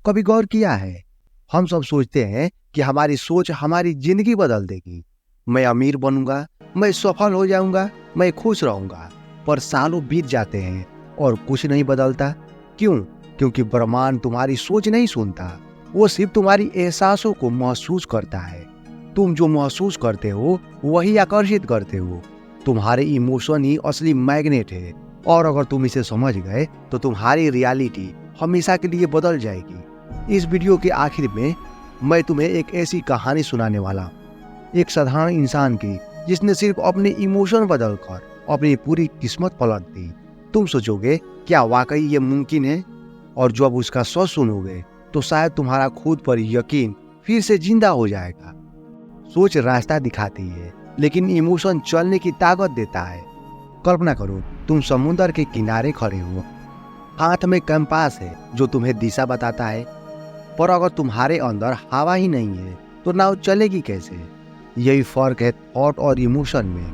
कभी गौर किया है, हम सब सोचते हैं कि हमारी सोच हमारी जिंदगी बदल देगी। मैं अमीर बनूंगा, मैं सफल हो जाऊंगा, मैं खुश रहूंगा। पर सालों बीत जाते हैं और कुछ नहीं बदलता। क्यों? क्योंकि ब्रह्मांड तुम्हारी सोच नहीं सुनता, वो सिर्फ तुम्हारी एहसासों को महसूस करता है। तुम जो महसूस करते हो वही आकर्षित करते हो। तुम्हारे इमोशन ही असली मैग्नेट है, और अगर तुम इसे समझ गए तो तुम्हारी रियलिटी हमेशा के लिए बदल जाएगी। इस वीडियो के आखिर में मैं तुम्हें एक ऐसी कहानी सुनाने वाला हूँ, एक साधारण इंसान की जिसने सिर्फ अपने इमोशन बदलकर अपनी पूरी किस्मत पलट दी। तुम सोचोगे क्या वाकई ये मुमकिन है? और जब उसका सच सुनोगे तो शायद तुम्हारा खुद पर यकीन फिर से जिंदा हो जाएगा। सोच रास्ता दिखाती है, लेकिन इमोशन चलने की ताकत देता है। कल्पना करो, तुम समुद्र के किनारे खड़े हो, हाथ में कंपास है जो तुम्हें दिशा बताता है, पर अगर तुम्हारे अंदर हवा ही नहीं है तो नाव चलेगी कैसे? यही फर्क है थॉट और इमोशन में।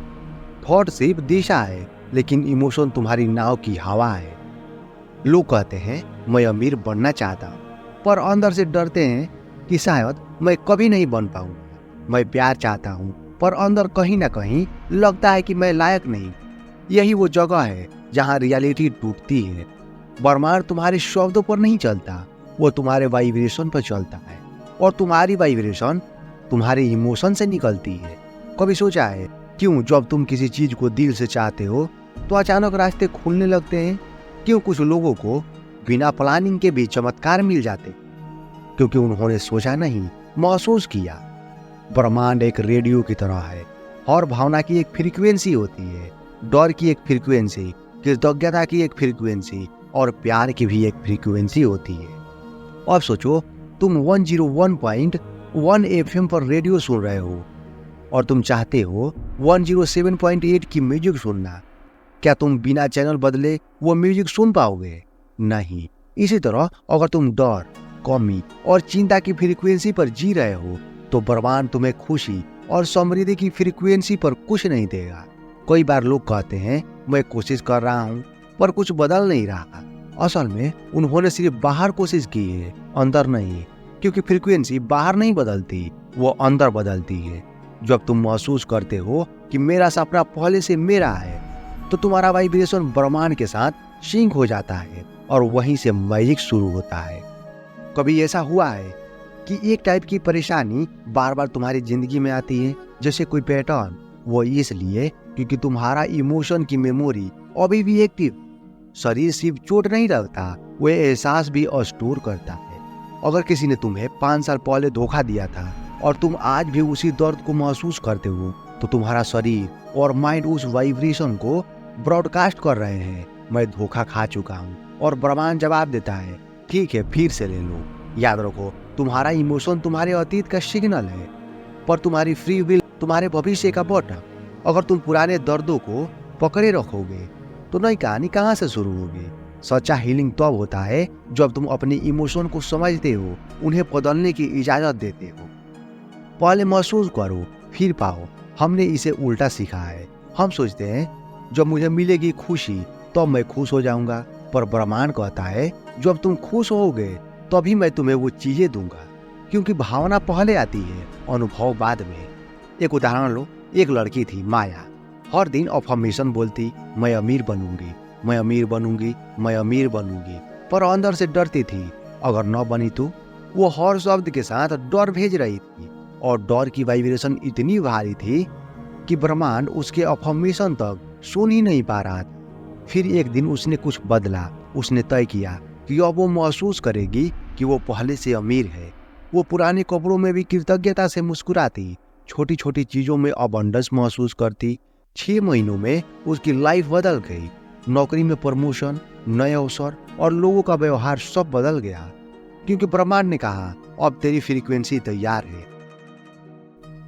थॉट सिर्फ दिशा है, लेकिन इमोशन तुम्हारी नाव की हवा है। लोग कहते हैं मैं अमीर बनना चाहता हूँ, पर अंदर से डरते हैं कि शायद मैं कभी नहीं बन पाऊंगा। मैं प्यार चाहता हूँ, पर अंदर कहीं ना कहीं लगता है कि मैं लायक नहीं। यही वो जगह है जहाँ रियलिटी टूटती है। ब्रह्मांड तुम्हारे शब्दों पर नहीं चलता, वो तुम्हारे वाइब्रेशन पर चलता है, और तुम्हारी वाइब्रेशन तुम्हारे इमोशन से निकलती है। कभी सोचा है क्यों जब तुम किसी चीज को दिल से चाहते हो तो अचानक रास्ते खुलने लगते हैं? क्यों कुछ लोगों को बिना प्लानिंग के भी चमत्कार मिल जाते? क्योंकि उन्होंने सोचा नहीं, महसूस किया। ब्रह्मांड एक रेडियो की तरह है। हर भावना की एक फ्रीक्वेंसी होती है। डर की एक फ्रीक्वेंसी, कृतज्ञता की एक फ्रीक्वेंसी, और प्यार की भी एक फ्रीक्वेंसी होती है। अब सोचो, तुम 101.1 FM पर रेडियो सुन रहे हो और तुम चाहते हो 107.8 की म्यूजिक सुनना। क्या तुम बिना चैनल बदले वो म्यूजिक सुन पाओगे? नहीं। इसी तरह अगर तुम डर, कमी और चिंता की फ्रीक्वेंसी पर जी रहे हो तो ब्रह्मांड तुम्हें खुशी और समृद्धि की फ्रीक्वेंसी पर कुछ नहीं देगा। कई बार लोग कहते हैं मैं कोशिश कर रहा हूँ पर कुछ बदल नहीं रहा। असल में उन्होंने सिर्फ बाहर कोशिश की है, अंदर नहीं। क्योंकि फ्रीक्वेंसी बाहर नहीं बदलती, वो अंदर बदलती है। जब तुम महसूस करते हो कि मेरा सपना पहले से मेरा है, तो तुम्हारा वाइब्रेशन ब्रह्मांड के साथ सिंक हो जाता है और वहीं से मैजिक शुरू होता है। कभी ऐसा हुआ है कि एक टाइप की परेशानी बार बार तुम्हारी जिंदगी में आती है, जैसे कोई पैटर्न? वो इसलिए क्योंकि तुम्हारा इमोशन की मेमोरी अभी भी एक्टिव। शरीर सिर्फ चोट नहीं रखता, वो एहसास भी स्टोर करता है। अगर किसी ने तुम्हें 5 साल पहले धोखा दिया था और तुम आज भी उसी दर्द को महसूस करते हो, तो तुम्हारा शरीर और माइंड उस वाइब्रेशन को ब्रॉडकास्ट कर रहे हैं, मैं धोखा खा चुका हूँ। और ब्रह्मांड जवाब देता है, ठीक है, फिर से ले लो। याद रखो, तुम्हारा इमोशन तुम्हारे अतीत का सिग्नल है, पर तुम्हारी फ्री विल तुम्हारे भविष्य का बटन। अगर तुम पुराने दर्दों को पकड़े रखोगे तो नई कहानी कहाँ से शुरू होगी? सच्चा हीलिंग तब होता है जब तुम अपने इमोशन को समझते हो, उन्हें बदलने की इजाजत देते हो। पहले महसूस करो, फिर पाओ। हमने इसे उल्टा सीखा है। हम सोचते हैं जब मुझे मिलेगी खुशी तब मैं खुश हो जाऊंगा, पर ब्रह्मांड कहता है जब तुम खुश होगे तभी मैं तुम्हें वो चीजें दूंगा। क्योंकि भावना पहले आती है, अनुभव बाद में। एक उदाहरण लो, एक लड़की थी माया। हर दिन अफर्मेशन बोलती, मैं अमीर बनूंगी, मैं अमीर बनूंगी, मैं अमीर बनूंगी, पर अंदर से डरती थी अगर न बनी तो। वो हर शब्द के साथ डर भेज रही थी, और डर की वाइब्रेशन इतनी भारी थी कि ब्रह्मांड उसके अफर्मेशन तक सुन ही नहीं पा रहा था। फिर एक दिन उसने कुछ बदला। उसने तय किया कि अब वो महसूस करेगी कि वो पहले से अमीर है। वो पुराने कपड़ों में भी कृतज्ञता से मुस्कुराती, छोटी छोटी चीजों में अबंडेंस महसूस करती। 6 महीनों में उसकी लाइफ बदल गई। नौकरी में प्रमोशन, नए अवसर और लोगों का व्यवहार सब बदल गया, क्योंकि ब्रह्मांड ने कहा अब तेरी फ्रीक्वेंसी तैयार है।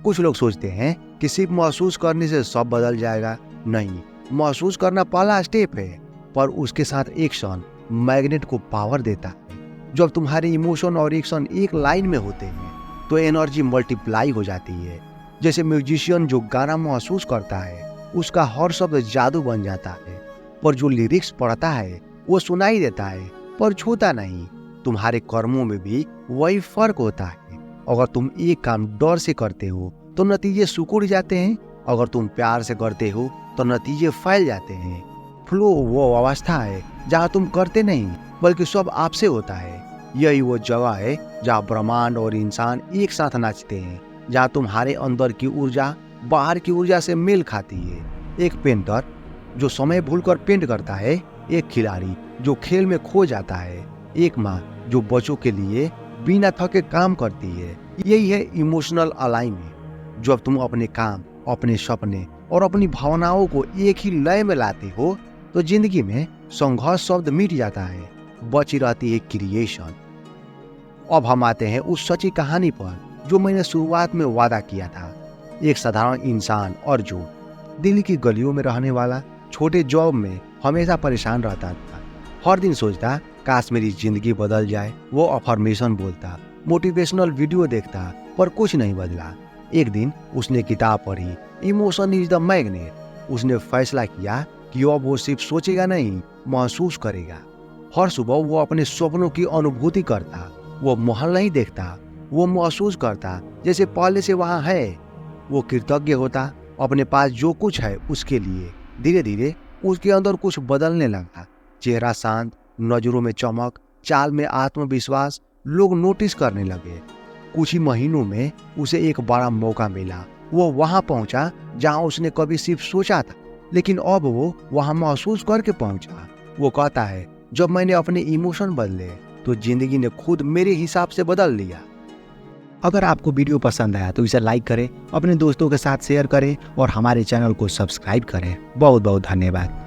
कुछ लोग सोचते हैं कि सिर्फ महसूस करने से सब बदल जाएगा। नहीं, महसूस करना पहला स्टेप है, पर उसके साथ एक्शन मैग्नेट को पावर देता है। जब तुम्हारे इमोशन और एक्शन एक लाइन में होते हैं तो एनर्जी मल्टीप्लाई हो जाती है। जैसे म्यूजिशियन जो गाना महसूस करता है उसका हर शब्द जादू बन जाता है, पर जो लिरिक्स पढ़ता है वो सुनाई देता है पर छूता नहीं। तुम्हारे कर्मों में भी वही फर्क होता है। अगर तुम एक काम डर से करते हो तो नतीजे सिकुड़ जाते हैं, अगर तुम प्यार से करते हो तो नतीजे फैल जाते हैं। फ्लो वो अवस्था है जहाँ तुम करते नहीं बल्कि सब आपसे होता है। यही वो जगह है जहाँ ब्रह्मांड और इंसान एक साथ नाचते हैं, जहाँ तुम्हारे अंदर की ऊर्जा बाहर की ऊर्जा से मेल खाती है। एक पेंटर जो समय भूलकर पेंट करता है, एक खिलाड़ी जो खेल में खो जाता है, एक माँ जो बच्चों के लिए बिना थके काम करती है। यही है इमोशनल अलाइनमेंट। जब तुम अपने काम, अपने सपने और अपनी भावनाओं को एक ही लय में लाते हो तो जिंदगी में संघर्ष शब्द मिट जाता है, बची रहती है क्रिएशन। अब हम आते हैं उस सच्ची कहानी पर जो मैंने शुरुआत में वादा किया था। एक साधारण इंसान अर्जुन, दिल्ली की गलियों में रहने वाला, छोटे जॉब में हमेशा परेशान रहता था। हर दिन सोचता काश मेरी जिंदगी बदल जाए। वो अफर्मेशन बोलता, मोटिवेशनल वीडियो देखता, पर कुछ नहीं बदला। एक दिन उसने किताब पढ़ी, इमोशन इज द मैग्नेट। उसने फैसला किया कि अब वो सिर्फ सोचेगा नहीं, महसूस करेगा। हर सुबह वो अपने सपनों की अनुभूति करता, वो महल नहीं देखता, वो महसूस करता जैसे पहले से वहां है। वो कृतज्ञ होता अपने पास जो कुछ है उसके लिए। धीरे धीरे उसके अंदर कुछ बदलने लगा। चेहरा शांत, नजरों में चमक, चाल में आत्मविश्वास। लोग नोटिस करने लगे। कुछ ही महीनों में उसे एक बड़ा मौका मिला। वो वहां पहुंचा जहां उसने कभी सिर्फ सोचा था, लेकिन अब वो वहां महसूस करके पहुंचा। वो कहता है, जब मैंने अपने इमोशन बदले तो जिंदगी ने खुद मेरे हिसाब से बदल लिया। अगर आपको वीडियो पसंद आया तो इसे लाइक करें, अपने दोस्तों के साथ शेयर करें और हमारे चैनल को सब्सक्राइब करें। बहुत बहुत धन्यवाद।